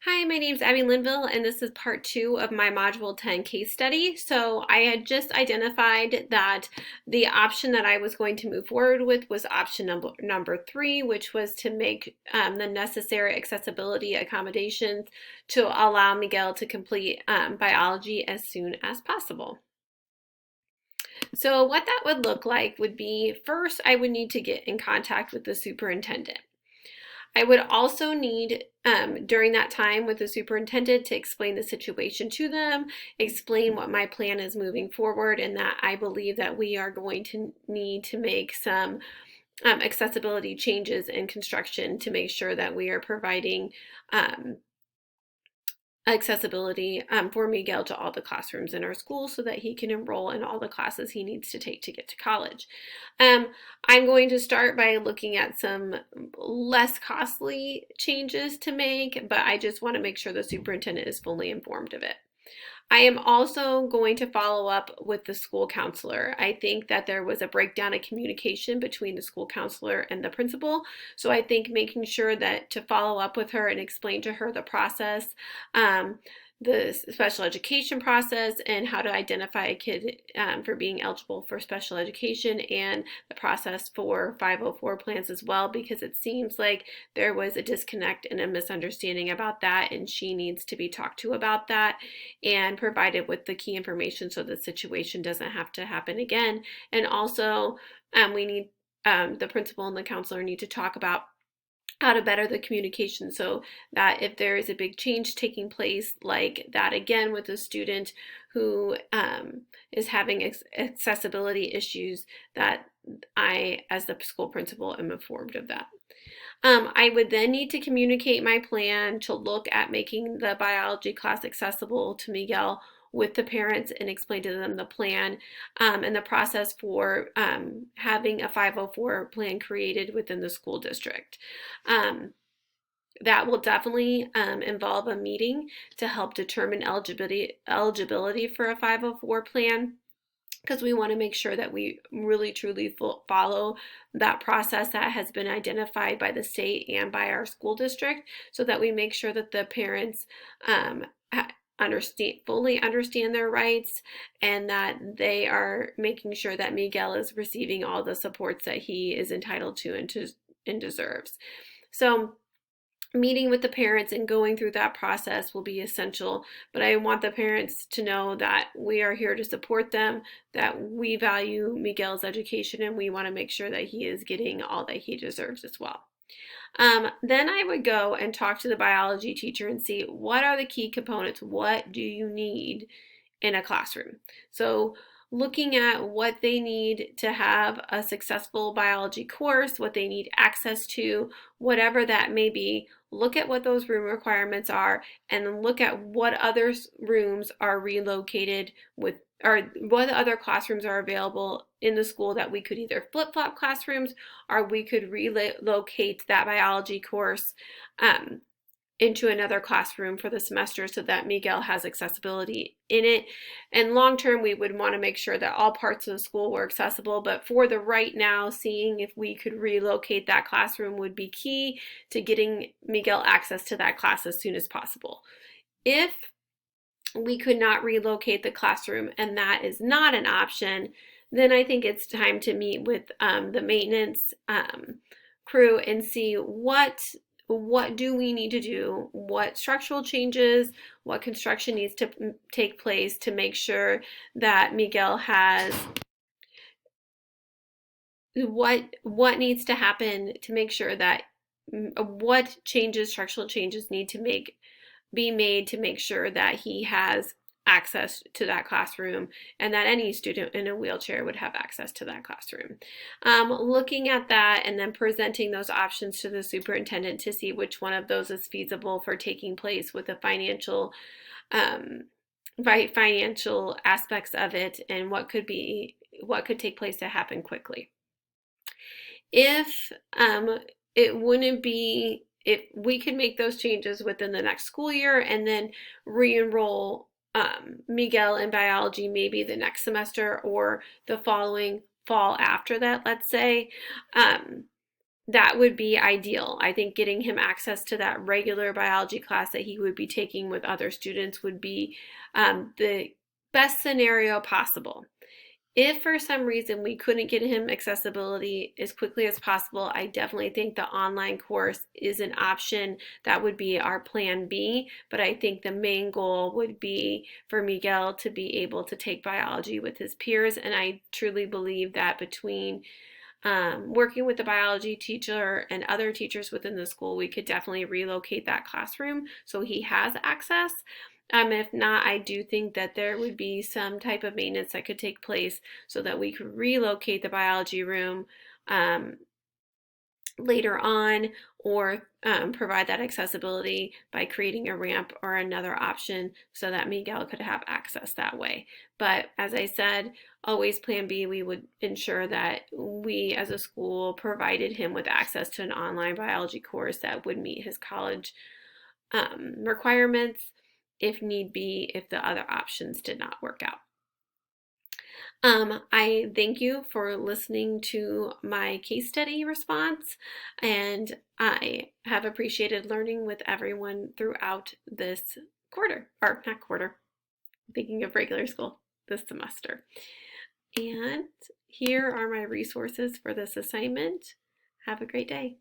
Hi, my name's Abby Linville, and this is part two of my Module 10 case study. So I had just identified that the option that I was going to move forward with was option number three, which was to make the necessary accessibility accommodations to allow Miguel to complete biology as soon as possible. So what that would look like would be, first, I would need to get in contact with the superintendent. I would also need, during that time with the superintendent, to explain the situation to them, explain what my plan is moving forward, and that I believe that we are going to need to make some accessibility changes in construction to make sure that we are providing accessibility for Miguel to all the classrooms in our school so that he can enroll in all the classes he needs to take to get to college. I'm going to start by looking at some less costly changes to make, but I just want to make sure the superintendent is fully informed of it. I am also going to follow up with the school counselor. I think that there was a breakdown of communication between the school counselor and the principal. So I think making sure that to follow up with her and explain to her the process, the special education process, and how to identify a kid for being eligible for special education, and the process for 504 plans as well, because it seems like there was a disconnect and a misunderstanding about that, and she needs to be talked to about that and provided with the key information so the situation doesn't have to happen again. And also, we need the principal and the counselor need to talk about how to better the communication so that if there is a big change taking place like that again with a student who is having accessibility issues, that I, as the school principal, am informed of that. I would then need to communicate my plan to look at making the biology class accessible to Miguel with the parents and explain to them the plan and the process for having a 504 plan created within the school district. That will definitely involve a meeting to help determine eligibility for a 504 plan, because we want to make sure that we really truly follow that process that has been identified by the state and by our school district, so that we make sure that the parents fully understand their rights, and that they are making sure that Miguel is receiving all the supports that he is entitled to and deserves. So meeting with the parents and going through that process will be essential, but I want the parents to know that we are here to support them, that we value Miguel's education, and we want to make sure that he is getting all that he deserves as well. Then I would go and talk to the biology teacher and see what are the key components. What do you need in a classroom? So looking at what they need to have a successful biology course, what they need access to, whatever that may be, look at what those room requirements are, and then look at what other rooms are relocated with, or what other classrooms are available in the school that we could either flip-flop classrooms, or we could relocate that biology course into another classroom for the semester so that Miguel has accessibility in it. And long term, we would want to make sure that all parts of the school were accessible, but for the right now, seeing if we could relocate that classroom would be key to getting Miguel access to that class as soon as possible. If we could not relocate the classroom and that is not an option, then I think it's time to meet with the maintenance crew and see what do we need to do, what structural changes, what construction needs to take place to make sure that Miguel has, what needs to happen to make sure that what changes, structural changes need to be made to make sure that he has access to that classroom, and that any student in a wheelchair would have access to that classroom. Looking at that and then presenting those options to the superintendent to see which one of those is feasible for taking place with the financial financial aspects of it, and what could take place to happen quickly. If it wouldn't be, if we could make those changes within the next school year and then re-enroll Miguel in biology maybe the next semester or the following fall after that, let's say, that would be ideal. I think getting him access to that regular biology class that he would be taking with other students would be the best scenario possible. If for some reason we couldn't get him accessibility as quickly as possible, I definitely think the online course is an option. That would be our plan B. But I think the main goal would be for Miguel to be able to take biology with his peers. And I truly believe that between working with the biology teacher and other teachers within the school, we could definitely relocate that classroom so he has access. If not, I do think that there would be some type of maintenance that could take place so that we could relocate the biology room um, later on, or provide that accessibility by creating a ramp or another option so that Miguel could have access that way. But as I said, always plan B, we would ensure that we as a school provided him with access to an online biology course that would meet his college requirements if need be, if the other options did not work out. I thank you for listening to my case study response, and I have appreciated learning with everyone throughout this quarter, or not quarter, thinking of regular school, this semester. And here are my resources for this assignment. Have a great day.